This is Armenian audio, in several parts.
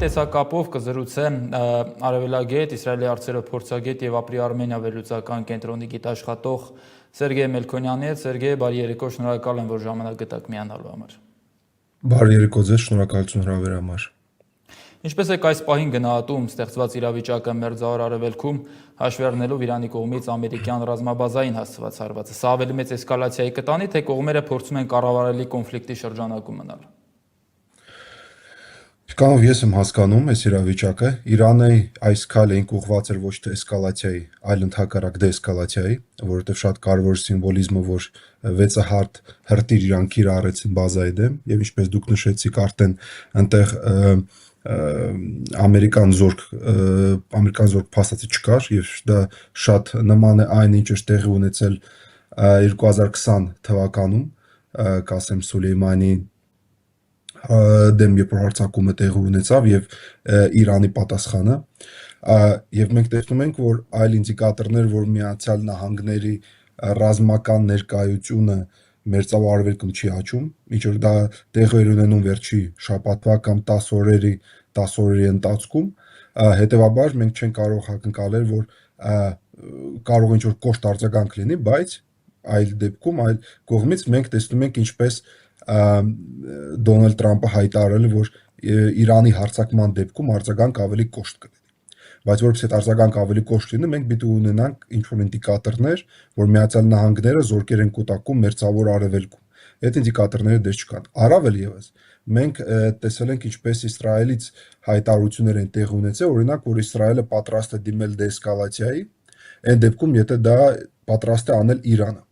տեսակապով կզրուցեմ Արևելագետ, Իսրայելի հարցերով փորձագետ եւ Ապրի Արմենիա վերլուծական կենտրոնի գիտաշխատող Սերգեյ Մելքոնյանի հետ։ Սերգեյ, բարի երեկո, շնորհակալ եմ, որ ժամանակ գտաք միանալու համար։ Բարի երեկո ձեզ, շնորհակալություն հրավերի համար։ Ինչպես եք այս պահին գնահատում ստեղծված իրավիճակը Մերձավոր Արևելքում, հաշվի առնելով Իրանի կողմից ամերիկյան ռազմաբազային հասցված հարվածը, սա ավելի մեծ էսկալացիայի կտանի, թե կողմերը փորձում են կառավարելի կոնֆլիկտի շրջանակում մնալ։ Կանով ես եմ հասկանում այս իրավիճակը, Իրանի այս քայլը ուղղված էր ոչ թե էսկալացիայի, այլ ընդհակառակ դեէսկալացիայի, որովհետև շատ կարևոր սիմվոլիզմը, որ վեցը հրտիր իրան կիրառեցին բազայի դեմ, եւ ինչպես դուք նշեցիք, արդեն այնտեղ ամերիկան զորք փաստացի չկար, եւ դա շատ նման է այն, ինչ էր տեղի ունեցել 2020 թվականում, Կասեմ Սուլեյմանի դեմ երբ հարձակումը տեղի ունեցավ եւ Իրանի պատասխանը, եւ մենք տեսնում ենք, որ այլ ինդիկատորներ, որ Միացյալ Նահանգների ռազմական ներկայությունը Մերձավոր Արևելքում չի աճում, ինչ որ դա տեղի էր ունենում վերջի շաբաթվա կամ 10 օրերի ընթացքում, հետեւաբար մենք չենք կարող ակնկալել, որ կարող ինչ որ կոշտ արձագանք լինի, բայց այլ դեպքում, այլ կողմից մենք տեսնում ենք ինչպես Դոնալդ Թրամփը հայտարարել է, որ Իրանի հարձակման դեպքում արձագանք ավելի կոշտ կլինի։ Բայց որովհետեւ այդ արձագանքը ավելի կոշտ լինի, մենք պիտի ունենանք ինչ-որ ինդիկատորներ, որ Միացյալ Նահանգները զորքեր են կուտակում Մերձավոր Արևելքում։ Այդ ինդիկատորները դες չկան։ Առավել եւս, մենք տեսել ենք ինչպես Իսրայելից հայտարարություններ են տեղի ունեցել, օրինակ, որ Իսրայելը պատրաստ է դիմել դեէսկալացիայի, այն դեպքում, եթե դա պատրաստ է անել Իրանը։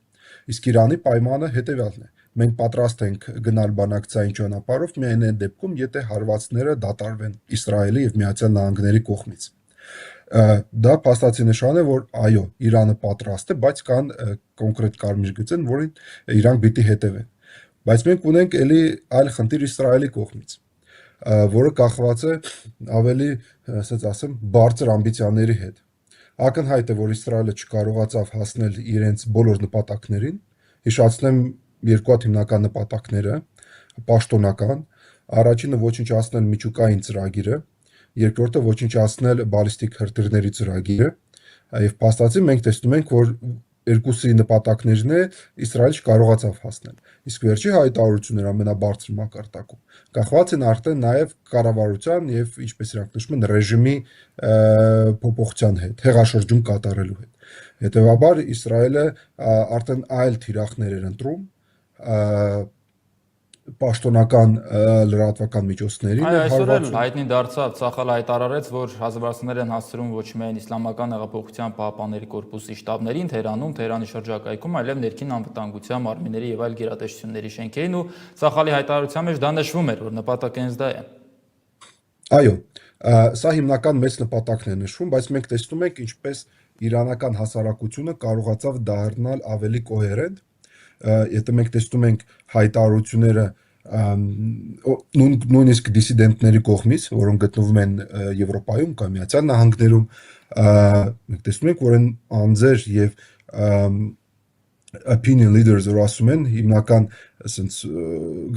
Իսկ Իրանի պայմանը հետեւյալն է. մենք պատրաստ ենք գնալ բանակցային ճանապարհով միայն այն դեպքում, եթե հարվածները դատարվեն Իսրայելի եւ Միացյալ Նահանգների կողմից։ Դա փաստացի նշան է, որ այո, Իրանը պատրաստ է, բայց կան կոնկրետ կարմիր գծեր, որին Իրան պիտի հետևեն։ Բայց մենք ունենք էլի այլ խնդիր Իսրայելի կողմից, որը կախված է ավելի, ասած ասեմ, բարձր ամբիցիաների հետ։ Ակնհայտ է, որ Իսրայելը չկարողացավ հասնել իրենց բոլոր նպատակներին։ Հիշեցնեմ երկու հատ հիմնական նպատակները, պաշտոնական, առաջինը ոչնչացնել միջուկային ծրագիրը, երկրորդը ոչնչացնել բալիստիկ հրթիռների ծրագիրը, եւ փաստացի մենք տեսնում ենք, որ երկուսի նպատակներն է Իսրայելը չկարողացավ հասնել։ Իսկ վերջի հայտարարությունները ամենաբարձր մակարդակում կախված են արդեն նաեւ կառավարության եւ ինչպես իրանք նշում են ռեժիմի փոփոխության հետ, հեղաշրջում կատարելու հետ։ Հետեւաբար Իսրայելը արդեն այլ թիրախներ էր ընտրում պաշտոնական լրատվական միջոցներին։ Այսօր էլ հայտնի դարձավ, Ցախալը հայտարարեց, որ հազվադարձներ են հասցրում ոչ միայն Իսլամական հեղափոխության պահապանների կորպուսի շտաբներին Թեհրանում, Թեհրանի շրջակայքում, այլև ներքին անվտանգության մարմինների եւ այլ գերատեսչությունների շենքերին, ու Ցախալի հայտարարության մեջ դա նշվում էր, որ նպատակը հենց դա է։ Այո, սա հիմնական մեծ նպատակն է նշվում, բայց մենք տեսնում ենք ինչպես իրանական հասարակությունը կարողացավ դառնալ ավելի կոհերենտ։ Եթե մենք տեսնում ենք հայտարարությունները նույնիսկ դիսիդենտների կողմից, որոնք գտնվում են Եվրոպայում կամ Միացյալ Նահանգներում, մենք տեսնում ենք, որ այն անձեր եւ opinion leaders, որ ասում են, հիմնական ասենց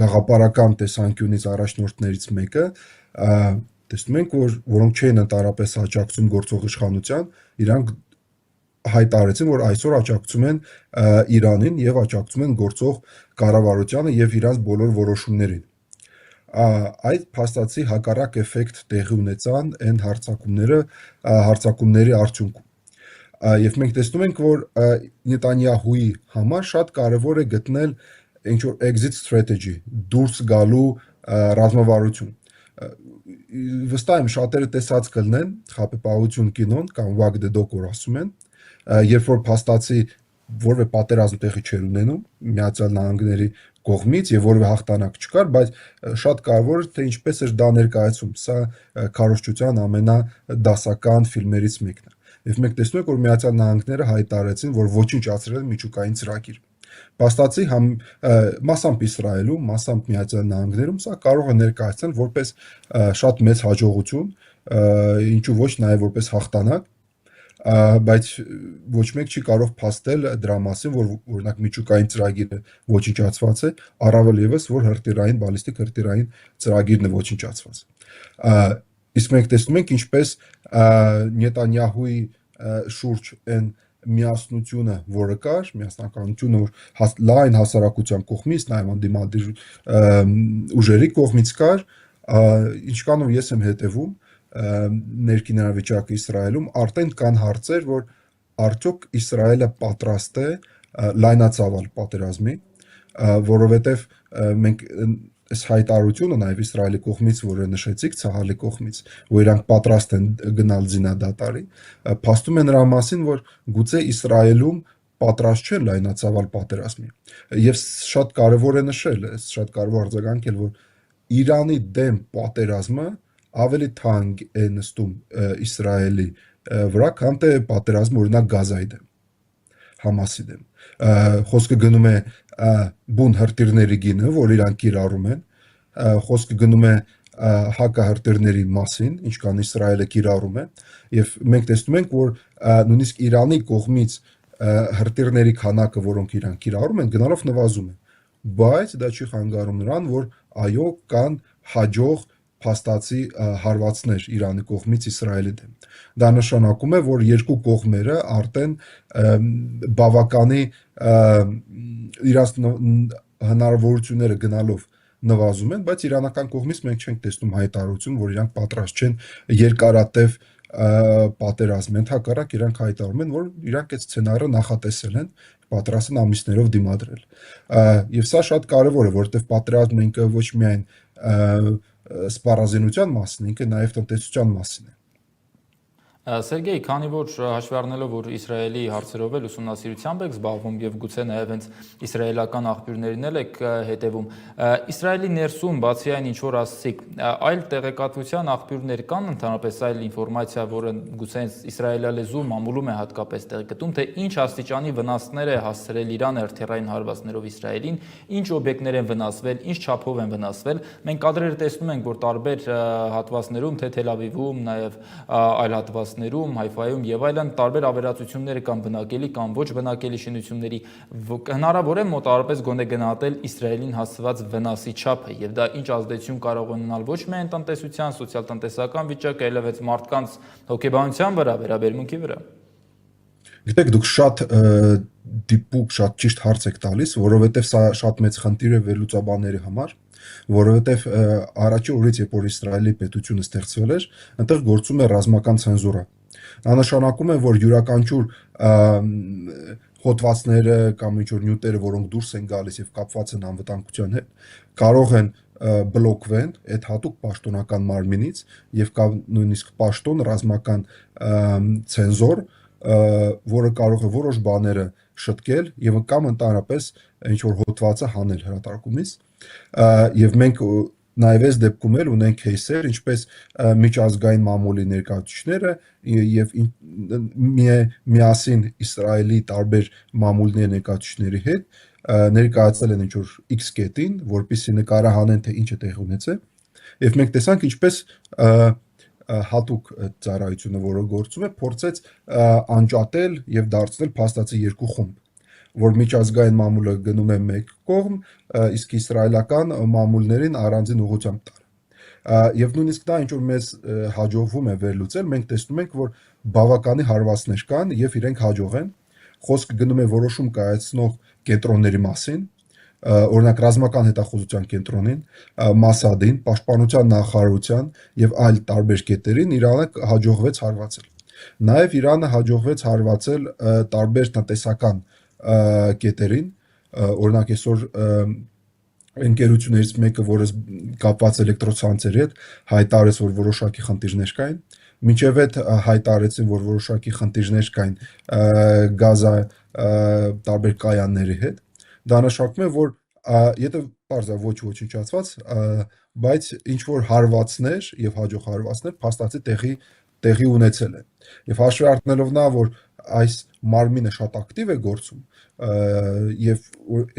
գաղափարական տեսանկյունից առաջնորդներից մեկը, տեսնում ենք, որ որոնք չէին ընդհանրապես աջակցում գործող իշխանության, իրանք հայտարարեցին, որ այսօր աջակցում են Իրանին եւ աջակցում են գործող կառավարությանը եւ իրանց բոլոր որոշումներին։ Այդ փաստացի հակառակ էֆեկտ տեղի ունեցան այն հարձակումների արդյունքում։ Եվ մենք տեսնում ենք, որ Նետանյահուի համար շատ կարևոր է գտնել ինչ-որ exit strategy, դուրս գալու ռազմավարություն։ Վստահ եմ շատերը տեսած կլինեն Խաբեբայություն կինոն կամ Walk the Dog, որ ասում են, երբ որ փաստացի որևէ պատերազմ տեղի չէր ունենում Միացյալ Նահանգների կողմից եւ որևէ հաղթանակ չկար, բայց շատ կարևոր է թե ինչպես էր դա ներկայացում։ Սա քարոզչության ամենադասական ֆիլմերից մեկն է։ Եվ մենք տեսնում ենք, որ Միացյալ Նահանգները հայտարարեցին, որ ոչնչացրել են միջուկային ծրագիր։ Փաստացի մասամբ Իսրայելում, մասամբ Միացյալ Նահանգներում սա կարող է ներկայացնել որպես շատ մեծ հաջողություն, ինչու ոչ նաեւ որպես հաղթանակ, բայց ոչ մեկ չի կարող փաստել դրա մասին, որ օրինակ միջուկային ծրագիրը ոչնչացված է, առավել եւս որ բալիստիկ հրթիռային ծրագիրն է ոչնչացված։ Իսկ մենք տեսնում ենք ինչպես Նետանյահուի շուրջ այն միասնությունը, որը կար, միասնականությունը, որ լայն հասարակության կողմից, նաև անդիմադիր ուժերի կողմից կար, ինչքանով ես եմ հետևում ներքին իրավիճակը Իսրայելում, արդեն կան հարցեր, որ արդյոք Իսրայելը պատրաստ է լայնածավալ պատերազմի, որովհետև մենք այս հայտարարությունը նաև Իսրայելի կողմից, որը նշեցիք, Ցահալի կողմից, որ իրանք պատրաստ են գնալ զինադատարի, փաստում է նրա մասին, որ գուցե Իսրայելում պատրաստ չեն լայնածավալ պատերազմի։ Եվ շատ կարևոր է նշել, շատ կարևոր արձագանքել, որ Իրանի դեմ պատերազմը ավելի թանկ է նստում Իսրայելի վրա, քան թե պատերազմը օրինակ Գազայի դեմ, Համասի դեմ։ Խոսքը գնում է բուն հրտիռների գինը, որ իրանք կիրառում են, խոսքը գնում է հակահրտիռների մասին, ինչքան Իսրայելը կիրառում է, եւ մենք տեսնում ենք, որ նույնիսկ Իրանի կողմից հրտիռների քանակը, որոնք իրանք կիրառում են, գնալով նվազում է, բայց դա չի խանգարում նրան, որ այո, կան հաջող փաստացի հարվածներ Իրանի կողմից Իսրայելի դեմ։ Դա նշանակում է, որ երկու կողմերը արդեն բավականի իրաց հնարավորությունները գնալով նվազում են, բայց իրանական կողմից մենք չենք տեսնում հայտարարություն, որ իրանք պատրաստ չեն երկարատև պատերազմ, ընդհակառակ իրանք հայտարարում են, որ իրանք այդ սցենարը նախատեսել են, պատրաստ են ամիսներով դիմադրել։ Եվ սա շատ կարևոր է, որովհետև պատերազմը ինքը ոչ միայն սպառազինության մասին, ինքը նաև տնտեսության մասին է։ Սերգեյ, քանի որ հաշվի առնելով, որ Իսրայելի հարցերով էլ ուսումնասիրությամբ եք զբաղվում եւ գուցե նաեւ հենց իսրայելական աղբյուրներին էլ եք հետևում, Իսրայելի ներսում բացի այն ինչ որ ասացիք, այլ տեղեկատվության աղբյուրներ կան, ընդհանրապես այլ ինֆորմացիա, որը գուցե իսրայելալեզու մամուլում է հատկապես տեղ գտում, թե ինչ աստիճանի վնասներ է հասցրել Իրանը հրթիռային հարվածներով Իսրայելին, ինչ օբյեկտներ են վնասվել, ինչ չափով են վնասվել։ Մենք կադրերը տեսնում ենք, որ տարբեր հատվածներում, թե Թել Ավիվում, նաեւ այլ հատվածներում, Հայֆայում եւ այլն տարբեր ավերածություններ կան բնակելի կամ ոչ բնակելի շինությունների, հնարավոր է մոտավորապես գոնե գնահատել Իսրայելին հասցված վնասի չափը եւ դա ինչ ազդեցություն կարող է ունենալ ոչ միայն տնտեսության, սոցիալ-տնտեսական վիճակը, այլև այդ մարդկանց հոգեբանության վրա, վերաբերմունքի վրա։ Գիտեք, դուք շատ դիպուկ, շատ ճիշտ հարց եք տալիս, որովհետև սա շատ մեծ խնդիր է վերլուծաբանների համար, որովհետև առաջի օրից, երբ որ Իսրայելի պետությունը ստեղծվել էր, այնտեղ գործում է ռազմական ցենզուրա։ Դա նշանակում է, որ յուրաքանչյուր հոդվածները կամ ինչ-որ նյութերը, որոնք դուրս են գալիս եւ կապված են անվտանգության հետ, կարող են բլոկվեն այդ հատուկ պաշտոնական մարմինից եւ կա նույնիսկ պաշտոն ռազմական ցենզոր, որը կարող է որոշ բաները շտկել եւ կամ ընդհանրապես ինչ որ հոդվածը հանել հրատարակումից եւ մենք նաեւ այս դեպքում էլ ունենք кейսեր, ինչպես միջազգային մամուլի ներկայացուցիչները եւ միասին Իսրայելի տարբեր մամուլների ներկայացուցիչների հետ ներկայացել են ինչ որ X կետին, որպեսզի նկարահանեն թե ինչ է տեղի ունեցել եւ մենք տեսանք ինչպես հատուկ ծառայությունը, որը գործում է, փորձեց անջատել եւ դարձնել փաստացի երկու խումբ, որ միջազգային մամուլը գնում է մեկ կողմ, իսկ իսրայելական մամուլներին առանձին ուղղությամբ տալ։ Եվ նույնիսկ դա ինչ որ մեզ հաջողվում է վերլուծել, մենք տեսնում ենք, որ բավականի հարվածներ կան եւ իրենք հաջող են։ Խոսքը գնում է որոշում կայացնող կենտրոնների մասին, օրինակ ռազմական հետախուզության կենտրոնին, Մասադին, պաշտպանության նախարարության եւ այլ տարբեր կետերին Իրանը հաջողվեց հարվածել։ Նաեւ Իրանը հաջողվեց հարվածել տարբեր տնտեսական կետերին, օրինակ այսօր ընկերություններից մեկը, որը կապված էլեկտրոցանցերի հետ, հայտարարեց, որ որոշակի խնդիրներ կային, մինչև այդ հայտարարեցին, որ որոշակի խնդիրներ կային գազա տարբեր կայանների հետ։ Դա նշանակում է, որ եթե բարձր ոչնչացված, բայց ինչ որ հարվածներ եւ հաջող հարվածներ փաստացի տեղի ունեցել են։ Եվ հաշվի առնելով նա, որ այս մարմինը շատ ակտիվ է գործում եւ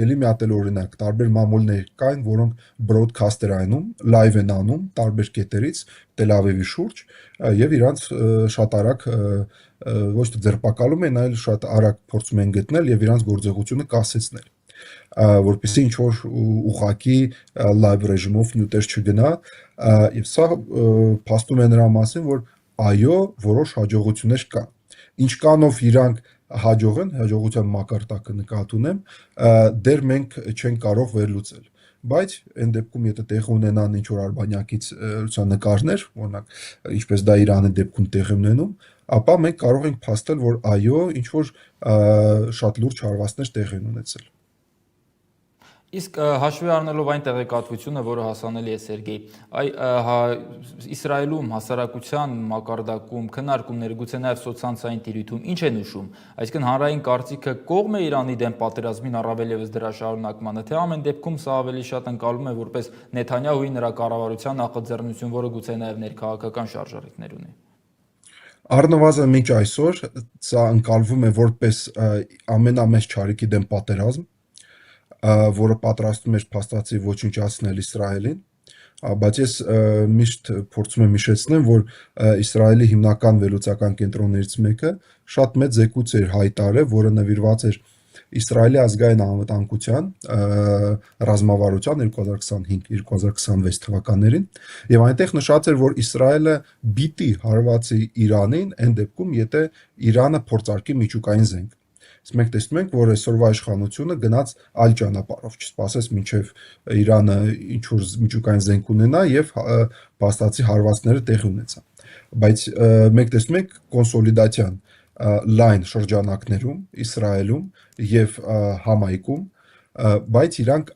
ելի մի հատ էլ օրինակ տարբեր մամուլներ կային, որոնք բրոդքասթեր անում, լայվ են անում տարբեր կետերից Տել Ավիվի շուրջ եւ իրանց շատ արագ ոչ թե ձերբակալում են, այլ շատ արագ փորձում են գտնել եւ իրանց գործողությունը կասեցնել։ որպեսզի ինչ որ ուղղակի լայվ ռեժիմով նյութեր չգնա, եւ սա փաստում է նրա մասին, որ այո, որոշ հաջողություններ կան։ Ինչքանով իրանք հաջող են, հաջողության մակարդակը նկատի ունեմ, դեռ մենք չենք կարող վերլուծել։ Բայց այն դեպքում, եթե տեղ ունենան ինչ որ արբանյակից լուսանկարներ, օրինակ, ինչպես դա Իրանի դեպքում տեղի ունենում, ապա մենք կարող ենք փաստել, որ այո, ինչ որ շատ լուրջ հարվածներ տեղի են ունեցել։ Իսկ հաշվի առնելով այն տեղեկատվությունը, որը հասանելի է Սերգեյ, Իսրայելում հասարակության մակարդակում քննարկումները, գուցե նաև սոցցանցային տիրույթում ինչ են ուշում, այսինքն հանրային կարծիքը կողմ է Իրանի դեմ պատերազմին, առավել ևս դրա շարունակմանը, թե ամեն դեպքում սա ավելի շատ ընկալում է որպես Նեթանյահուի նրա կառավարության նախաձեռնություն, որը գուցե նաև ներքաղաքական շարժառիթներ ունի։ Առնվազն մինչ այսօր սա ընկալվում է որպես ամենամեծ չարիքի դեմ պատերազմ, որը պատրաստում էր փաստացի ոչնչացնել Իսրայելին, բայց ես միշտ փորձում եմ հիշեցնել, որ Իսրայելի հիմնական վերլուծական կենտրոններից մեկը շատ մեծ զեկույց էր հայտարարել, որը նվիրված էր Իսրայելի ազգային անվտանգության ռազմավարության 2025-2026 թվականներին, եւ այնտեղ նշած էր, որ Իսրայելը պիտի հարվածի Իրանին այն դեպքում, եթե Իրանը փորձարկի միջուկային զենք։ Իսկ մենք տեսնում ենք, որ այսօրվա իշխանությունը գնաց այլ ճանապարհով, չսպասեց մինչև Իրանը ինչ որ միջուկային զենք ունենա եւ փաստացի հարվածները տեղի ունեցան։ Բայց մենք տեսնում ենք կոնսոլիդացիան լայն շրջանակներում Իսրայելում եւ Համայքում, բայց իրանք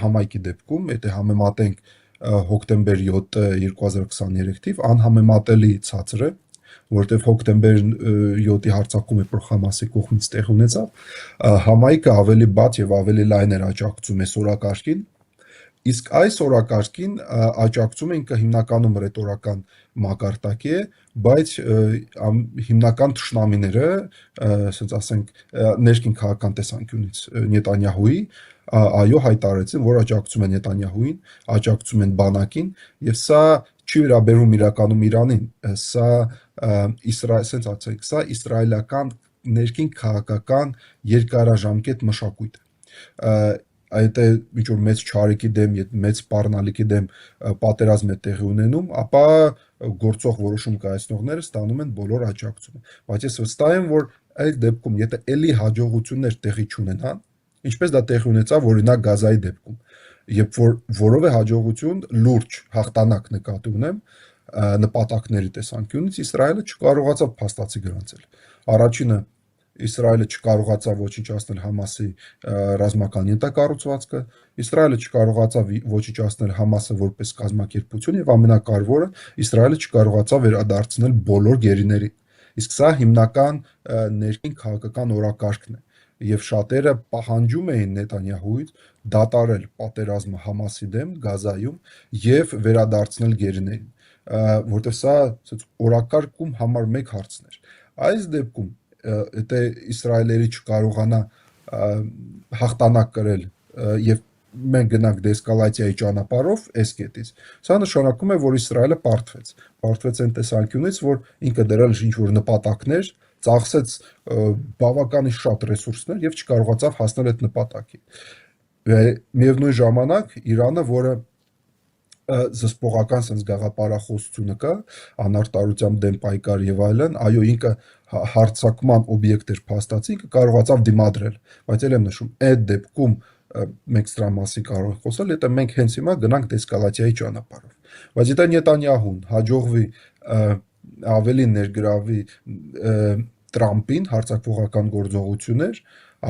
Համայքի դեպքում, եթե համեմատենք հոկտեմբեր 7 2023 թիվ, անհամեմատելի ցածր է, որտեղ հոկտեմբեր 7-ի հարձակումը Պրոխամասի կողմից տեղ ունեցավ, Համայքը ավելի բաց եւ ավելի լայն էր աջակցում այս օրակարգին, իսկ այս օրակարգին աջակցում են հիմնականում ռետորական մակարդակի է, բայց հիմնական թշնամիները, ասենց ասենք, ներքին քաղաքական տեսանկյունից Նետանյահուի, այո, հայտարարեցին, որ աջակցում են Նետանյահուին, աջակցում են բանակին, եւ սա չի վերաբերվում իրականում Իրանին, սա ասենց ասենք, սա իսրայելական ներքին քաղաքական երկարաժամկետ մշակույթ է։ Եթե ինչ որ մեծ չարիքի դեմ, մեծ սպառնալիքի դեմ պատերազմ է տեղի ունենում, ապա գործող որոշում կայացնողները ստանում են բոլոր աջակցությունը։ Բայց ես վստահ եմ, որ այդ դեպքում, եթե էլի հաջողություններ տեղի չունենան, ինչպես դա տեղի ունեցավ օրինակ Գազայի դեպքում, երբ որ որևէ հաջողություն լուրջ հաղթանակ նկատի ունեմ, նպատակների տեսանկյունից Իսրայելը չկարողացավ փաստացի գրանցել։ Առաջինը Իսրայելը չկարողացավ ոչնչացնել Համասի ռազմական ենթակառուցվածքը, Իսրայելը չկարողացավ ոչնչացնել Համասը որպես կազմակերպություն եւ ամենակարևորը Իսրայելը չկարողացավ վերադարձնել բոլոր գերիներին։ Իսկ սա հիմնական ներքին քաղաքական օրակարգն է եւ շատերը պահանջում էին Նետանյահուից դատարել պատերազմը Համասի դեմ Գազայում եւ վերադարձնել գերիներին, որտեղ սա օրակարգում համար 1 հարցն էր։ Այս դեպքում եթե Իսրայելը չկարողանա հաղթանակ կրել եւ մենք գնանք դեսկալացիայի ճանապարհով այս կետից, սա նշանակում է, որ Իսրայելը պարտվեց այն տեսանկյունից, որ ինքը դրել ինչ որ նպատակներ, ծախսեց բավականին շատ ռեսուրսներ եւ չկարողացավ հասնել այդ նպատակին։ Միևնույն ժամանակ Իրանը, որը զսպողական sense գաղափարախոսությունը կա, անարտարությամբ դեմ պայքար եւ այլն, այո, ինքը հարցակման օբյեկտ էր փաստացի, ինքը կարողացավ դիմադրել, բայց ել եմ նշում, այդ դեպքում մենք սրա մասին կարող ենք խոսել, եթե մենք հենց հիմա գնանք դեսկալացիայի ճանապարհով։ Բայց եթե Նետանյահուն հաջողվի ավելի ներգրավի Տրամպին հարձակողական գործողություններ,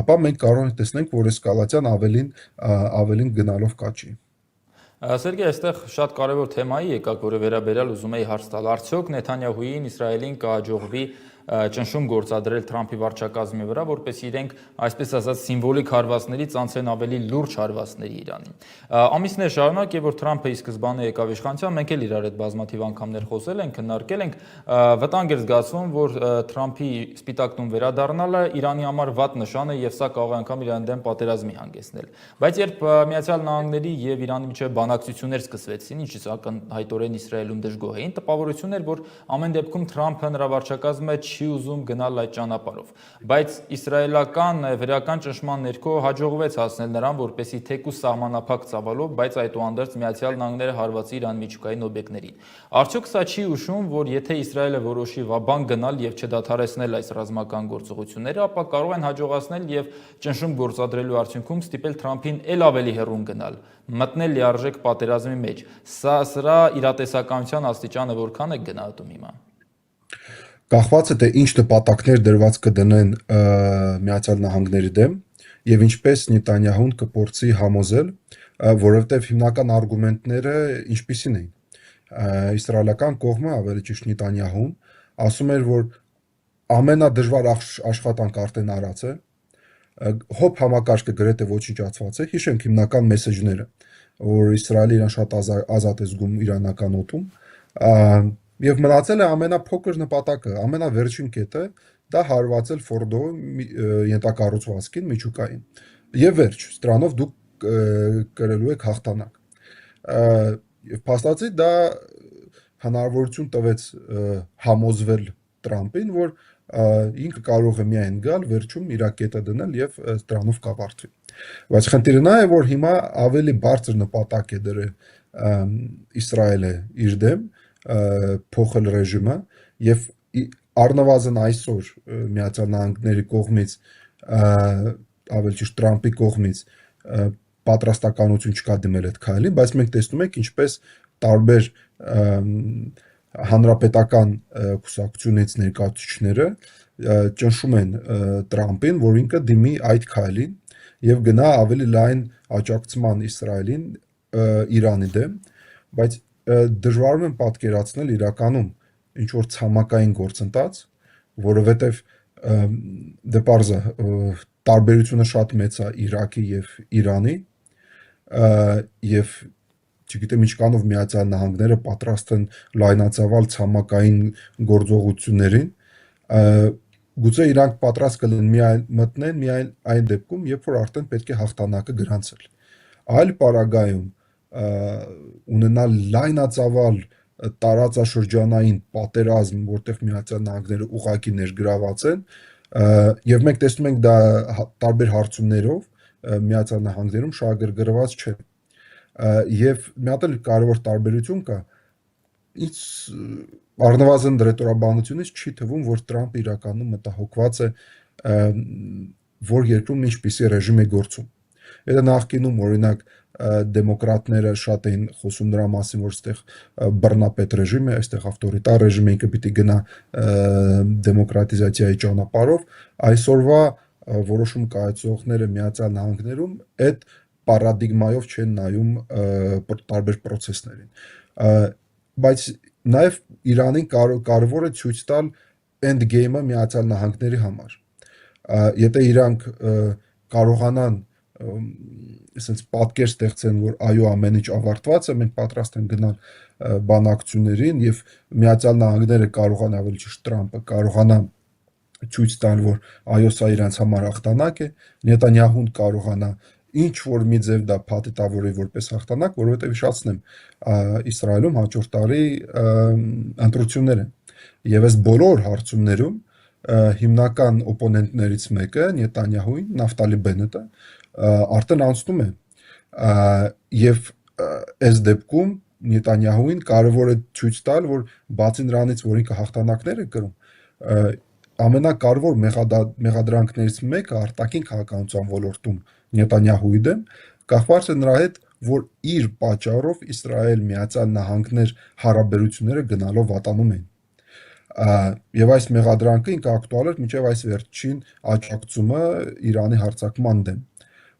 ապա մենք կարող ենք տեսնենք, որ էսկալացիան ավելին գնալով կաճի։ Սերգեյ, այստեղ շատ կարևոր թեմայի եկաք, որը վերաբերյալ ուզում էի հարց տալ։ Արդյոք Նեթանյահուին Իսրայելին կհաջողվի ճնշում գործադրել Թրամփի վարչակազմի վրա, որպեսզի իրենք, այսպես ասած, սիմվոլիկ հարվածներից անցնեն ավելի լուրջ հարվածների Իրանին։ Ամիսներ շարունակ, եւ որ Թրամփը ի սկզբանե եկավ իշխանության, մենք էլ իրար հետ բազմաթիվ անգամներ խոսել ենք, քննարկել ենք, վտանգ էր զգացվում, որ Թրամփի սպիտակ տուն վերադառնալը Իրանի համար վատ նշան է եւ սա կարող է անգամ Իրանի դեմ պատերազմի հանգեցնել։ Բայց երբ Միացյալ Նահանգների եւ Իրանի միջեւ բանակցություններ սկսվեցին, ինչից ակնհայտորեն Իսրայելում դժգոհ էին, տպավորություն էր, որ ամեն դեպքում Թրամփը նրա վարչակազմը չի ուզում գնալ այդ ճանապարհով։ Բայց իսրայելական վերական ճնշման ներքո հաջողվեց հասնել նրան, որպեսզի թեկուզ սահմանափակ ծավալով, բայց այդուհանդերձ Միացյալ Նահանգները հարվածի Իրան միջուկային օբյեկտներին։ Արդյոք սա չի հուշում, որ եթե Իսրայելը որոշի վաբան գնալ եւ չդադարեցնել այս ռազմական գործողությունները, ապա կարող են հաջողացնել եւ ճնշում գործադրելու արդյունքում ստիպել Թրամփին ել ավելի հեռուն գնալ, մտնել լիարժեք պատերազմի մեջ։ Սրա իրատեսականության աստիճանը որքան է գնահատում հիմա։ Կախված է թե ինչ նպատակներ դրված կդնեն Միացյալ Նահանգների դեմ եւ ինչպես Նետանյահուն կփորձի համոզել, որովհետեւ հիմնական արգումենտները ինչպիսին էին։ Իսրայելական կողմը, ավելի ճիշտ Նետանյահուն, ասում էր, որ ամենադժվար աշխատանք արդեն արած է, հոբ համակարգը գրեթե ոչնչացված է, հիշենք հիմնական մեսեջները, որ Իսրայելը իրան շատ ազատ է զգում իրանական օդում, եւ մնացել է ամենափոքր նպատակը, ամենավերջին կետը, դա հարվածել Ֆորդո ենթակառուցվածքին միջուկային։ Եվ վերջ, դրանով դուք կրելու եք հաղթանակ։ Եվ փաստացի դա հնարավորություն տվեց համոզվել Տրամփին, որ ինքը կարող է միայն գալ, վերջում իր կետը դնել եւ դրանով կապարտվի։ Բայց խնդիրը նա է, որ հիմա ավելի բարձր նպատակ է դրել Իսրայելը իր դեմ փոխել ռեժիմը եւ առնվազն այսօր Միացյալ Նահանգների կողմից ավելի ճիշտ Տրամփի կողմից պատրաստականություն չկա դիմել այդ քայլին, բայց մենք տեսնում ենք ինչպես տարբեր հանրապետական կուսակցությունից ներկայացուցիչները ճնշում են Տրամփին, որ ինքը դիմի այդ քայլին եւ գնա ավելի լայն աջակցման Իսրայելին Իրանի դեմ, բայց դժվարում եմ պատկերացնել իրականում ինչ որ ցամաքային գործընթաց, որովհետեւ դե պարզ է տարբերությունը շատ մեծ է Իրաքի եւ Իրանի եւ չգիտեմ ինչքանով Միացյալ Նահանգները պատրաստ են լայնածավալ ցամաքային գործողություններին, գուցե իրանք պատրաստ կլինեն մտնեն միայն այն դեպքում, երբ որ արդեն պետք է հաղթանակը գրանցել։ Այլ պարագայում ունենալ լայնածավալ տարածաշրջանային պատերազմ, որտեղ Միացյալ Նահանգները ուղղակի ներգրաված են, եւ մենք տեսնում ենք դա տարբեր հարցումներով Միացյալ Նահանգներում շահագրգռված չէ։ Եվ մի հատ էլ կարևոր տարբերություն կա, ինձ առնվազն ռետորաբանությունից չի թվում, որ Տրամփը իրականում մտահոգված է, որ երկրում ինչպիսի ռեժիմ է գործում։ Եթե նախկինում օրինակ դեմոկրատները շատ էին խոսում նրա մասին, որ այստեղ բռնապետ ռեժիմ է, այստեղ ավտորիտար ռեժիմ է, ինքը պիտի գնա դեմոկրատիզացիայի ճանապարհով, այսօրվա որոշում կայացողները Միացյալ Նահանգներում այդ պարադիգմայով չեն նայում տարբեր process-ներին։ Բայց նաև Իրանին կարևոր է ցույց տալ end game-ը Միացյալ Նահանգների համար։ Եթե իրանք կարողանան այսպես պատկեր ստեղծեն, որ այո ամեն ինչ ավարտված է, մենք պատրաստ ենք գնալ բանակցություններին եւ Միացյալ Նահանգները կարողանա, ավելի ճիշտ Տրամփը կարողանա ցույց տալ, որ այո սա իրանց համար հաղթանակ է, Նետանյահուն կարողանա ինչ որ մի ձև դա փաթեթավորի որպես հաղթանակ, որովհետև հիշացնեմ Իսրայելում հաջորդ տարի ընտրություններ են եւ այս բոլոր հարցումներում հիմնական օպոնենտներից մեկը Նետանյահուին Նավտալի Բենետը արդեն անցնում է եւ այս դեպքում Նետանյահուին կարևոր է ցույց տալ, որ բացի նրանից, որ ինքը հաղթանակներ է կրում, ամենակարևոր մեղադրանքներից մեկը արտաքին քաղաքականության ոլորտում Նետանյահուի դեմ կախված է նրա հետ, որ իր պատճառով Իսրայել Միացյալ Նահանգներ հարաբերությունները գնալով վատանում են։ Եվ այս մեղադրանքը ինքը ակտուալ էր մինչև այս վերջին աջակցումը Իրանի հարձակման դեմ։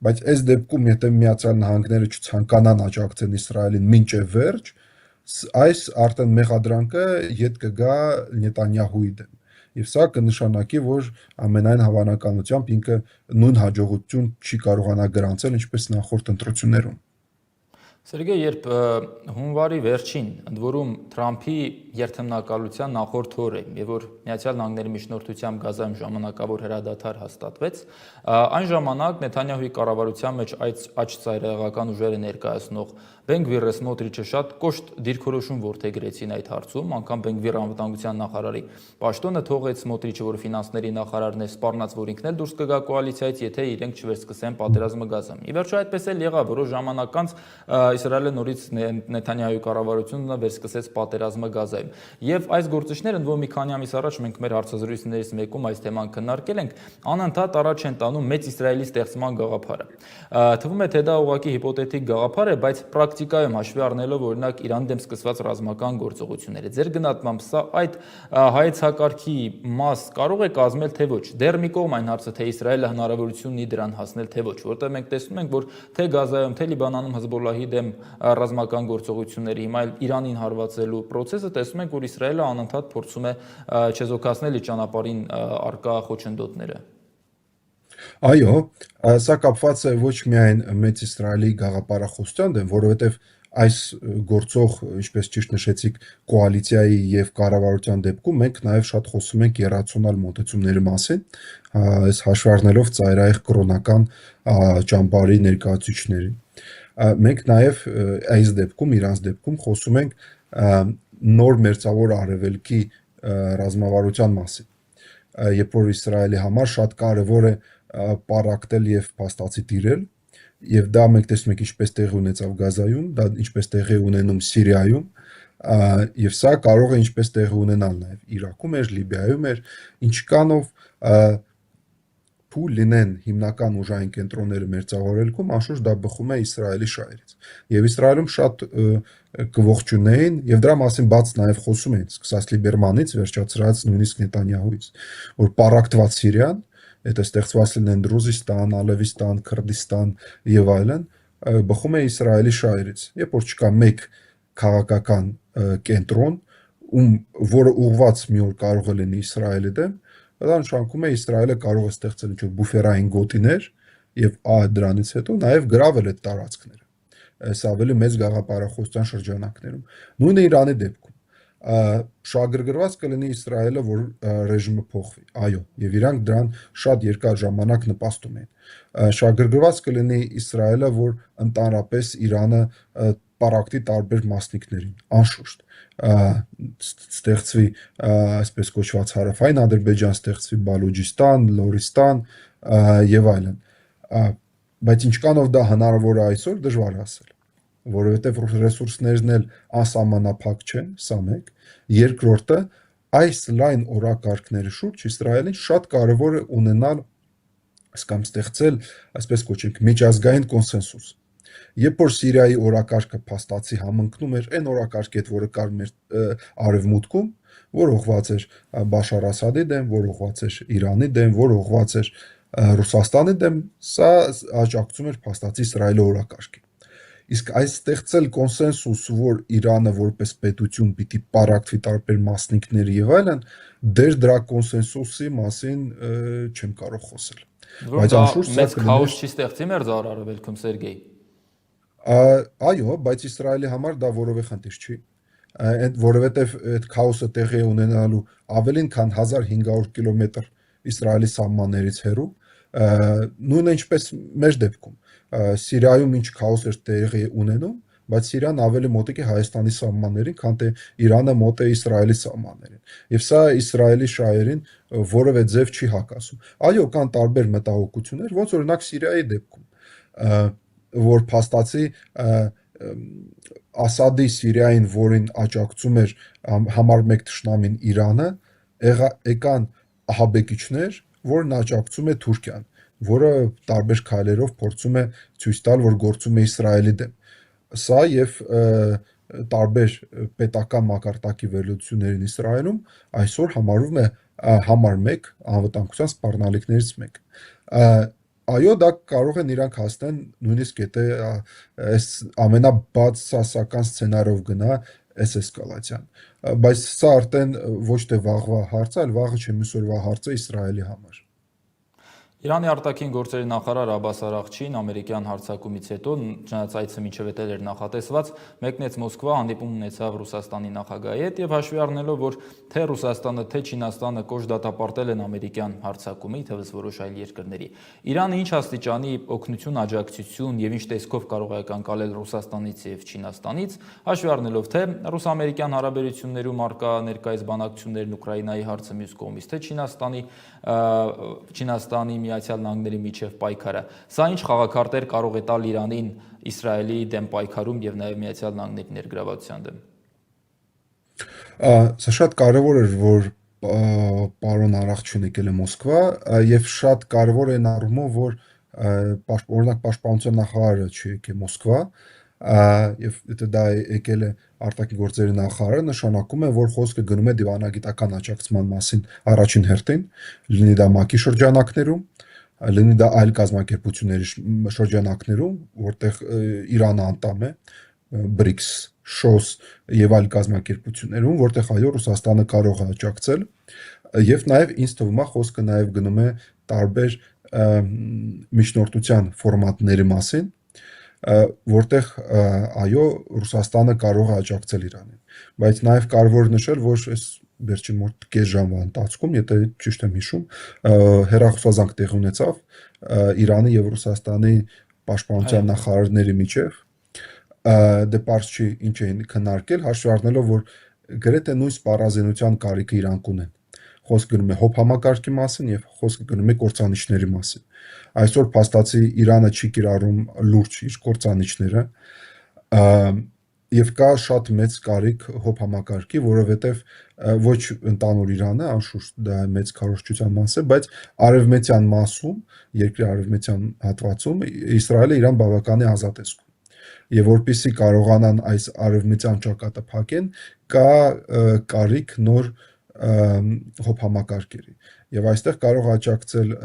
Բայց այս դեպքում, եթե Միացյալ Նահանգները չցանկանան աջակցեն Իսրայելին մինչև վերջ, այս արդեն մեղադրանքը ետ կգա Նետանյահուի դեմ։ Եվ սա կնշանակի, որ ամենայն հավանականությամբ ինքը նույն հաջողություն չի կարողանա գրանցել, ինչպես նախորդ ընտրություններում։ Սերգեյ, երբ հունվարի վերջին, ընդ որում Թրամփի երթմնակալության նախորդ օրը, եւ որ Միացյալ Նահանգների միջնորդությամբ Գազայում ժամանակավոր հրադադար հաստատվեց, այն ժամանակ Նեթանյահուի կառավարության մեջ այդ աճ ծայրահեղական ուժերը ներկայացնող Բենգվիրը Սմոտրիչը շատ կոշտ դիրքորոշում որդեգրեցին այդ հարցում, անգամ Բենգվիրը անվտանգության նախարարի պաշտոնը թողեց Սմոտրիչը, որ ֆինանսների նախարարն է, սպառնաց, որ ինքն էլ դուրս կգա կոալիցիայից, եթե իրենք չվերսկսեն պատերազմը Գազայում։ Ի վերջո այդպես էլ եղավ, որոշ ժամանակ անց Իսրայելը նորից Նեթանյահուի կառավարությունը վերսկսեց պատերազմը Գազայում։ Եվ այս գործիչները, ընդ որում մի քանի ամիս առաջ մենք մեր հարցազրույցներից մեկում այս թեման քննարկել ենք, անընդհատ առաջ են տանում մեծ Իսրայելի ստեղծման գաղափարը։ Թվում է, թե դա ուղղակի հիպոթետիկ գաղափար է, բայց պրակտիկայում հաշվի առնելով օրինակ Իրանի դեմ սկսված ռազմական գործողությունները, ձեր գնահատմամբ սա այդ հայեցակարգի մաս կարող է կազմել, թե ոչ։ Դեռ մի կողմ այն հարցը, թե Իսրայելը հնարավորություն ունի դրան հասնել, թե ոչ, որտեղ մենք տեսնում ենք, որ թե Գազայում, թե Լիբանանում Հեզբոլլահի դեմ ռազմական գործողությունների, հիմա էլ Իրանին հարվածելու process-ը տեսնում ենք, որ Իսրայելը անընդհատ փորձում է չեզոքացնել իր ճանապարհին արկա խոչընդոտները։ Այո, սա կապված է ոչ միայն մեծ Իսրայելի գաղափարախոսության դեմ, որովհետև այս գործող, ինչպես ճիշտ նշեցիք, կոալիցիայի եւ կառավարության դեպքում մենք նաեւ շատ խոսում ենք իրացիոնալ մոտեցումների մասին, այս հաշվի առնելով ծայրահեղ կրոնական ճամբարի ներկայացուցիչներին։ Մենք նաեւ այս դեպքում, իրանց դեպքում խոսում ենք նոր մերձավոր արևելքի ռազմավարության մասին, երբ որ Իսրայելի համար շատ կարևոր է պարակտել եւ փաստացի տիրել, եւ դա մենք տեսնում ենք ինչպես տեղի ունեցավ Գազայում, դա ինչպես տեղի ունենում Սիրիայում, եւ սա կարող է ինչպես տեղի ունենալ նաեւ Իրաքում, Լիբիայում, ինչքանով փուլ լինեն հիմնական ուժային կենտրոնները մերձավորելքում, անշուշտ դա բխում է Իսրայելի շահերից։ Եվ Իսրայելում շատ կողողջունեին եւ դրա մասին բաց նաեւ խոսում էին, սկսած Լիբերմանից վերջացրած նույնիսկ Նետանյահուից, որ պարակտված Սիրիան, եթե ստեղծված լինեն Դրուզիստան, Ալևիստան, Քրդիստան եւ այլն, բխում է Իսրայելի շահերից։ Երբ որ չկա մեկ քաղաքական կենտրոն, որը ուղղված մի օր կարող է լինի Իսրայելի դեմ, դա նշանակում է Իսրայելը կարող է ստեղծել ինչ-որ բուֆերային գոտիներ եւ դրանից հետո նաեւ գրավել այդ տարածքները։ Այս ավելի մեծ գաղափարախոսության շրջանակներում։ Նույնը Իրանի դեպքում շահագրգռված կլինի Իսրայելը, որ ռեժիմը փոխվի։ Այո, եւ իրանք դրան շատ երկար ժամանակ նպաստում են։ Շահագրգռված կլինի Իսրայելը, որ ընդհանրապես Իրանը պարակտի տարբեր մասնիկներին, անշուշտ ստեղծվի այսպես կոչված հարավային Ադրբեջան, ստեղծվի Բալուջիստան, Լորիստան եւ այլն։ Բայց ինչքանով դա հնարավոր է այսօր, դժվար է ասել, որովհետև ռեսուրսներն էլ անսահմանափակ չեն, սա մեկ։ Երկրորդը, այս լայն օրակարգների շուրջ Իսրայելին շատ կարևոր է ունենալ կամ ստեղծել, այսպես կոչենք, միջազգային կոնսենսուս։ Երբ որ Սիրիայի օրակարգը փաստացի համընկնում էր այն օրակարգի հետ, որը կար մեր արևմուտքում, որ ուղղված էր Բաշար Ասադի դեմ, որ ուղղված էր Իրանի դեմ, որ ուղղված էր Ռուսաստանի դեմ, սա աջակցում էր փաստացի Իսրայելի օրակարգին։ Իսկ այս ստեղծել կոնսենսուս, որ Իրանը որպես պետություն պիտի պարակվի տարբեր մասնիկների եւ այլն, դեր դրա կոնսենսուսի մասին չեմ կարող խոսել։ Բայց անշուշտ մեծ քաոս չի ստեղծի մեր արևելքում, Սերգեյ։ Այո, բայց Իսրայելի համար դա որևէ խնդիր չի, որովհետև այդ քաոսը տեղի է ունենալու ավելին քան 1500 կիլոմետր Իսրայելի սահմաններից հեռու, նույնը ինչպես մեր դեպքում։ Սիրիայում ինչ քաոս էր տեղի ունենում, բայց Սիրիան ավելի մոտիկ է Հայաստանի սահմաններին, քան թե Իրանը մոտ է Իսրայելի սահմաններին։ Եվ սա Իսրայելի շահերին որևէ ձև չի հակասում։ Այո, կան տարբեր մտահոգություններ, ոնց օրինակ Սիրիայի դեպքում, որ փաստացի Ասադի Սիրիային, որին աջակցում էր համար 1 թշնամին Իրանը, եկան ահաբեկիչներ, որն աջակցում է Թուրքիան, որը տարբեր քայլերով փորձում է ցույց տալ, որ գործում է Իսրայելի դեմ։ Սա եւ տարբեր պետական մակարդակի վերլուծություններին Իսրայելում այսօր համարվում է համար 1 անվտանգության սպառնալիքներից մեկը։ Այո, դա կարող են իրանք հասնեն նույնիսկ եթե այս ամենաբացասական սցենարով գնա այս էսկալացիան, բայց սա արդեն ոչ թե վաղվա հարց է, այլ վաղը չէ մյուս օրվա հարց է Իսրայելի համար։ Իրանի արտաքին գործերի նախարար Աբբաս Արաղչին ամերիկյան հարձակումից հետո չնայած այցը մինչև էտել էր նախատեսված, մեկնեց Մոսկվա, հանդիպում ունեցավ Ռուսաստանի նախագահի հետ եւ հաշվի առնելով, որ թե Ռուսաստանը, թե Չինաստանը կոշտ դատապարտել են ամերիկյան հարձակումը, թվս որոշ այլ երկրների։ Իրանը ինչ աստիճանի օգնություն, աջակցություն եւ ինչ տեսքով կարող է ակնկալել Ռուսաստանից եւ Չինաստանից, հաշվի առնելով թե ռուս-ամերիկյան հարաբերություններում արկա ներկայիս բանակցություններն Ուկրաինայի հարցը մյուս կողմից, թե Չինաստանի Միացյալ Նահանգների միջև պայքարը։ Սա ինչ խաղաքարտեր կարող է տալ Իրանին Իսրայելի դեմ պայքարում եւ նաեւ Միացյալ Նահանգների ներգրավվածության դեմ։ Սա շատ կարևոր էր, որ պարոն Արաղչին եկել է Մոսկվա եւ շատ կարևոր է այն առումով, որ օրինակ պաշտպանության նախարարը չի եկել Մոսկվա եւ եթե դա եկել է արտաքին գործերի նախարարը, նշանակում է, որ խոսքը գնում է դիվանագիտական աջակցման մասին առաջին հերթին, լինի դա ՄԱԿ-ի շրջանակներում, լինի դա այլ կազմակերպությունների շրջանակներում, որտեղ Իրանը անդամ է, BRICS, ՇՕՍ եւ այլ կազմակերպություններում, որտեղ այո Ռուսաստանը կարող է աջակցել եւ նաեւ ինձ թվում է խոսքը նաեւ գնում է տարբեր միջնորդության ֆորմատների մասին, որտեղ այո Ռուսաստանը կարող է աջակցել Իրանին, բայց նաեւ կարևոր նշել, որ այս վերջին մոտ կես ժամվա ընթացքում, եթե ճիշտ եմ հիշում, հեռախոսազանգ տեղի ունեցավ Իրանի եւ Ռուսաստանի պաշտպանության նախարարների միջև, դե պարզ չի ինչ էին քննարկել, հաշվի առնելով, որ գրեթե նույն սպառազինության կարիքը իրանք ունեն։ Խոսքը գնում է հոբ համակարգի մասին եւ խոսքը գնում է կործանիչների մասին։ Այսօր փաստացի Իրանը չի կիրառում լուրջ իր կործանիչները եւ կա շատ մեծ կարիք հոբ համակարգի, որովհետեւ ոչ ընդանուր Իրանը, անշուշտ դա մեծ քարոզչության մաս է, բայց արևմտյան մասում, երկրի արևմտյան հատվածում Իսրայելը Իրան բավականին ազատ է զգում։ Եվ որպեսզի կարողանան այս արևմտյան ճակատը փակեն, կա կարիք նոր հոբ համակարգերի։ Եվ այստեղ կարող աջակցել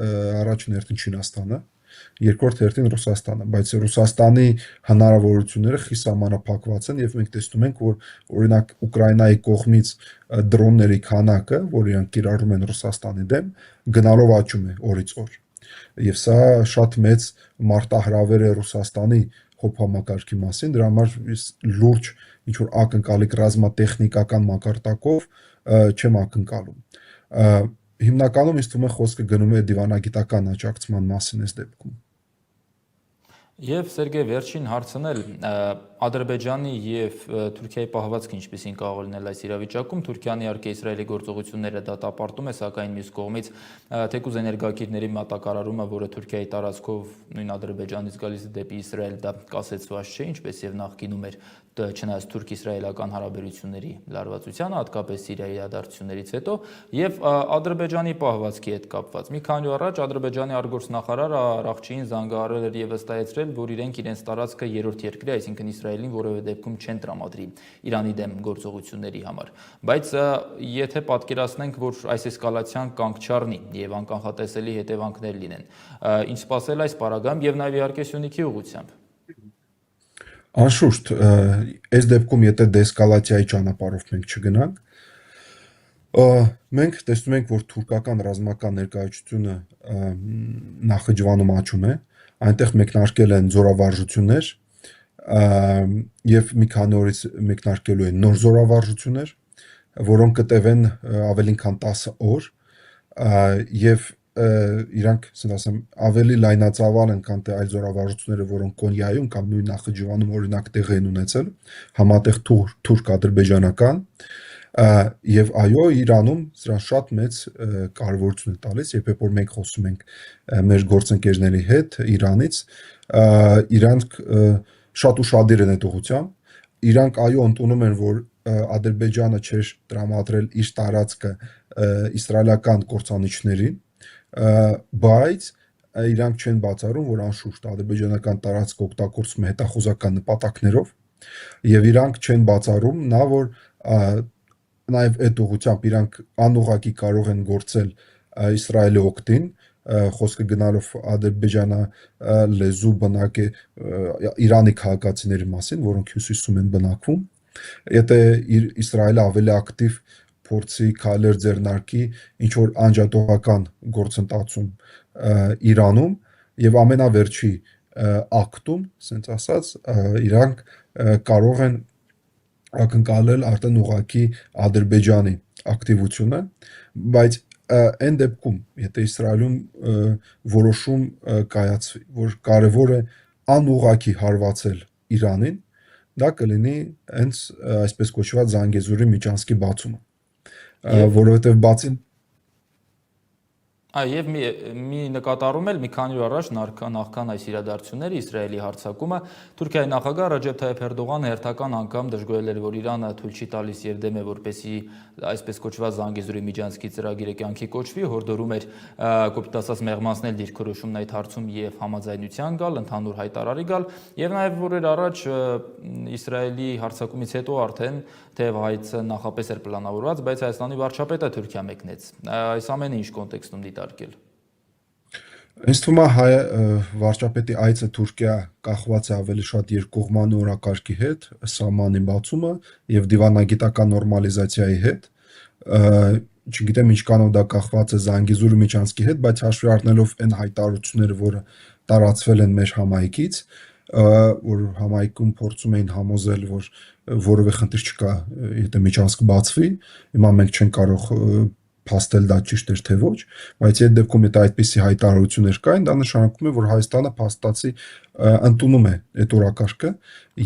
առաջին հերթին Չինաստանը, երկրորդ հերթին Ռուսաստանը, բայց Ռուսաստանի հնարավորությունները խիստ սահմանափակված են եւ մենք տեսնում ենք, որ օրինակ Ուկրաինայի կողմից դրոնների քանակը, որ իրանք կիրառում են Ռուսաստանի դեմ, գնալով աճում է օրից օր։ Եվ սա շատ մեծ մարտահրավեր է Ռուսաստանի հոբ համակարգի մասին, դրա համար լուրջ ինչ-որ ակնկալիք ռազմատեխնիկական մակարդակով չեմ ակնկալում։ Հիմնականում ինձ թվում է խոսքը գնում է դիվանագիտական աջակցման մասին այս դեպքում։ Եվ Սերգեյ, վերջին հարցն էլ Ադրբեջանի եւ Թուրքիայի պահվածքը ինչպեսին կարող լինել այս իրավիճակում։ Թուրքիան իհարկե Իսրայելի գործողությունները դատապարտում է, սակայն մյուս կողմից թեկուզ էներգակիրների մատակարարումը, որը Թուրքիայի տարածքով նույն Ադրբեջանից գալիս է դեպի Իսրայել, դա կասեցված չէ, ինչպես եւ նախկինում էր, չնայած թուրք-իսրայելական հարաբերությունների լարվածությանը, հատկապես Սիրիայի իրադարձություններից հետո, եւ Ադրբեջանի պահվածքի հետ կապված։ Մի քանի օր առաջ Ադրբեջանի արտգործնախարարը Արաղչիին զանգահարել էր եւ վստահեցրել, որ իրենք իրենց տարածքը երրորդ երկրի, այսինքն Իսրայելին որևէ դեպքում չեն տրամադրի Իրանի դեմ գործողությունների համար։ Բայց եթե պատկերացնենք, որ այս էսկալացիան կանգ չառնի եւ անկանխատեսելի հետևանքներ լինեն, ինչ սպասել այս պարագայում եւ նաեւ իհարկե Սյունիքի ուղղությամբ։ Անշուշտ, այս դեպքում եթե դեսկալացիայի ճանապարհով մենք չգնանք, մենք տեսնում ենք, որ թուրքական ռազմական ներկայացությունը Նախիջևանում աճում է, այնտեղ մեկնարկել են զորավարժություններ եւ մի քանի օրից մեկնարկելու են նոր զորավարժություններ, որոնք կտևեն ավելին քան 10 օր եւ իրանք, ասեմ, ավելի լայնածավալ են, քան թե այլ զորավարժությունները, որոնք Կոնյայում կամ նույն Նախիջևանում օրինակ տեղի են ունեցել, համատեղ թուրք-ադրբեջանական եւ այո, Իրանում սրան շատ մեծ կարեւորություն է տալիս, երբ որ մենք խոսում ենք մեր գործընկերների հետ Իրանից, իրանք շատ ուշադիր են այդ ուղղությամբ, իրանք այո ընդունում են, որ Ադրբեջանը չէր տրամադրել իր տարածքը իսրայելական կործանիչներին, բայց իրանք չեն բացառում, որ անշուշտ ադրբեջանական տարածքը օգտագործում է հետախուզական նպատակներով եւ իրանք չեն բացառում նա, որ նաեւ այդ ուղղությամբ իրանք անուղղակի կարող են գործել Իսրայելի օգտին, խոսքը գնալով Ադրբեջանը լեզու բնակ է Իրանի քաղաքացիների մասին, որոնք հյուսիսում են բնակվում, եթե Իսրայելը ավելի ակտիվ փորձի քայլեր ձեռնարկի ինչ որ անջատողական գործընթացում Իրանում եւ ամենավերջի ակտում, ասենց ասած, իրանք կարող են ակնկալել արդեն ուղղակի Ադրբեջանի ակտիվությունը, բայց այն դեպքում, եթե Իսրայելում որոշում կայացվի, որ կարևոր է անուղղակի հարվածել Իրանին, դա կլինի հենց այսպես կոչված Զանգեզուրի միջանցքի բացումը, որովհետև բացին Եվ մի նկատառում էլ մի քանի օր առաջ նախքան այս իրադարձությունները Իսրայելի հարձակումը Թուրքիայի նախագահ Ռաջեփ Թայիփ Էրդողանը հերթական անգամ դժգոհել էր, որ Իրանը թույլ չի տալիս եւ դեմ է, որպեսզի այսպես կոչված Զանգեզուրի միջանցքի ծրագիրը կյանքի կոչվի, հորդորում էր կոպիտ ասած մեղմանցնել դիրքորոշումն այդ հարցում եւ համաձայնության գալ, ընդհանուր հայտարարի գալ եւ նաեւ օրեր առաջ Իսրայելի հարձակումից հետո արդեն թեև հայցը նախապես էր պլանավորված, բայց Հայաստանի վարչապետը Թուրքիա մեկնեց։ Այս ամենը ինչ կոնտեքստում դիտարկել։ Ինձ թվում է վարչապետի այցը Թուրքիա կախված է ավելի շատ երկկողմանի օրակարգի հետ, սահմանի բացումը եւ դիվանագիտական նորմալիզացիայի հետ։ Չգիտեմ ինչքանով դա կախված է Զանգեզուրի միջանցքի հետ, բայց հաշվի առնելով այն հայտարարությունները, որը տարածվել են մեր համայնքից, որ համայնքում փորձում էին համոզել, որ որևէ խնդիր չկա, եթե միջանցք բացվի, հիմա մենք չենք կարող փաստել դա ճիշտ էր թե ոչ, բայց այդ դեպքում եթե այդպիսի հայտարարություններ կային, դա նշանակում է, որ Հայաստանը փաստացի ընդունում է այդ օրակարգը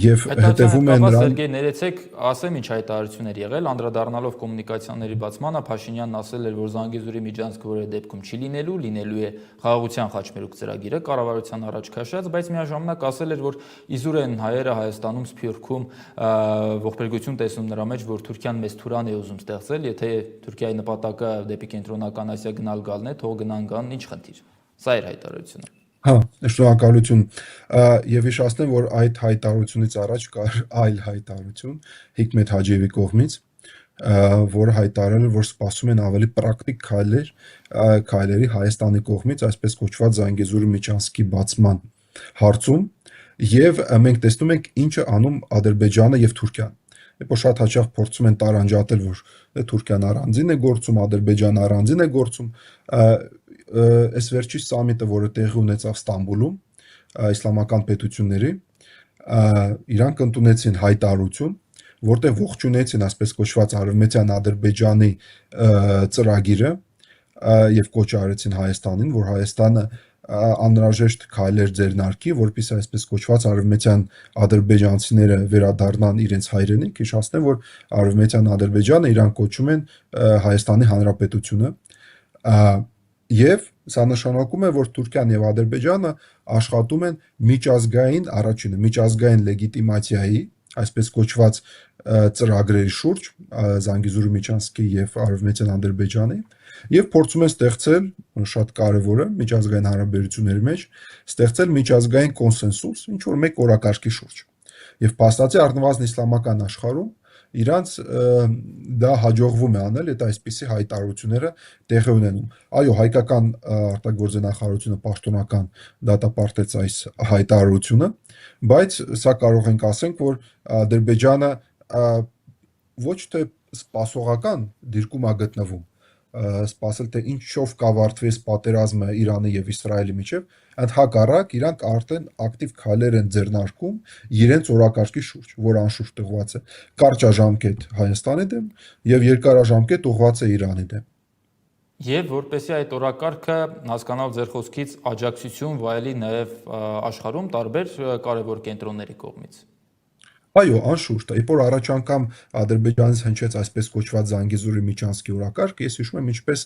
եւ հետեւում է նրան։ Սերգեյ, ներեցեք, ասեմ ինչ հայտարարություններ եղել, անդրադառնալով կոմունիկացիաների բացմանը, Փաշինյանն ասել էր, որ Զանգեզուրի միջանցքը որևէ դեպքում չի լինելու է խաղաղության խաչմերուկ ծրագիրը, կառավարության առաջ քաշած, բայց միաժամանակ ասել էր, որ իզուր են հայերը Հայաստանում Սփյուռքում ողբերգություն տեսնում նրա մեջ, որ Թուրքիան մեծ թուրան է ուզում ստեղծել, եթե Թուրքիայի նպատակը դեպի Կենտրոնական Ասիա գնալ գալն է, թող գնան, ինչ խնդիր։ Սա էր հայտարարությունը։ Հա, շնորհակալություն։ Եվ հիշեցնեմ, որ այդ հայտարարությունից առաջ կար այլ հայտարարություն Հիկմեթ Հաջիևի կողմից, որը հայտարարել էր, որ սպասում են ավելի պրակտիկ քայլերի Հայաստանի կողմից, այսպես կոչված Զանգեզուրի միջանցքի բացման հարցում, եւ մենք տեսնում ենք ինչը անում Ադրբեջանը եւ Թուրքիան։ Որ շատ հաճախ փորձում են տարանջատել, որ Թուրքիան առանձին է գործում, Ադրբեջանը առանձին է գործում, այս վերջի սամիտը, որը տեղի ունեցավ Ստամբուլում, իսլամական պետությունների, իրանք ընդունեցին հայտարարություն, որտեղ ողջունեցին այսպես կոչված արևմտյան Ադրբեջանի ծրագիրը եւ կոչ արեցին Հայաստանին, որ Հայաստանը անհրաժեշտ քայլեր ձեռնարկի, որպեսզի այսպես կոչված արևմտյան ադրբեջանցիները վերադառնան իրենց հայրենիք, հիշեցնեմ, որ արևմտյան Ադրբեջանը իրան կոչում են Հայաստանի Հանրապետությունը, եւ սա նշանակում է, որ Թուրքիան եւ Ադրբեջանը աշխատում են միջազգային լեգիտիմացիայի, այսպես կոչված ծրագրերի շուրջ Զանգեզուրի միջանցքի եւ արևմտյան Ադրբեջանի եւ փորձում են ստեղծել, շատ կարեւոր է միջազգային հարաբերությունների մեջ, ստեղծել միջազգային կոնսենսուս, ինչ որ մեկ օրակարգի շուրջ։ Եվ փաստացի առնվազն իսլամական աշխարհում իրանց դա հաջողվում է անել, եթե այսպիսի հայտարարությունները տեղի ունենում։ Այո, հայկական արտգործնախարարությունը պաշտոնական դատապարտեց այս հայտարարությունը, բայց սա կարող ենք ասենք, որ Ադրբեջանը ոչ թե սպասողական դիրքում է գտնվում, սպասել թե ինչով կավարտվի այս պատերազմը Իրանի եւ Իսրայելի միջեւ, ընդհակառակ իրանք արդեն ակտիվ քայլեր են ձեռնարկում իրենց օրակարգի շուրջ, որ անշուշտ ուղղված է կարճաժամկետ Հայաստանի դեմ եւ երկարաժամկետ ուղղված է Իրանի դեմ։ Եվ որպեսզի այդ օրակարգը հասկանալ ձեր խոսքից աջակցություն վայելի նաեւ աշխարհում տարբեր կարևոր կենտրոնների կողմից։ Այո, անշուշտ, երբ որ առաջ անգամ Ադրբեջանից հնչեց այսպես կոչված Զանգեզուրի միջանցքի օրակարգ, ես հիշում եմ ինչպես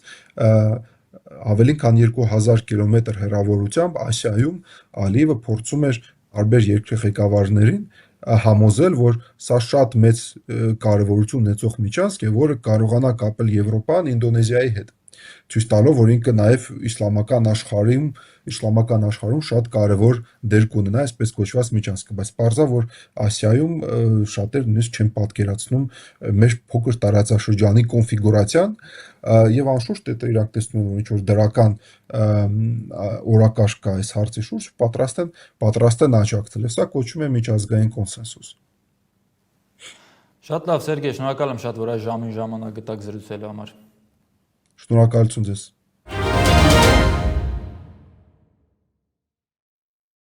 ավելին քան 2000 կիլոմետր հեռավորությամբ Ասիայում Ալիևը փորձում էր տարբեր երկրի ղեկավարներին համոզել, որ սա շատ մեծ կարևորություն ունեցող միջանցք է, որը կարողանա կապել Եվրոպան Ինդոնեզիայի հետ, ցույց տալով, որ ինքը նաև իսլամական աշխարհում շատ կարևոր դեր կունենա այսպես կոչված միջանցքը, բայց պարզա, որ Ասիայում շատերը նույնիսկ չեն պատկերացնում մեր փոքր տարածաշրջանի կոնֆիգուրացիան եւ անշուշտ դա իրանք տեսնում են, որ ինչ որ դրական օրակարգ կա այս հարցի շուրջ, պատրաստ են աջակցել։ Սա կոչվում է միջազգային կոնսենսուս։ Շատ լավ, Սերգեյ, շնորհակալ եմ շատ, որ այս ժամին ժամանակ գտաք զրուցելու համար։ Շնորհակալություն ձեզ։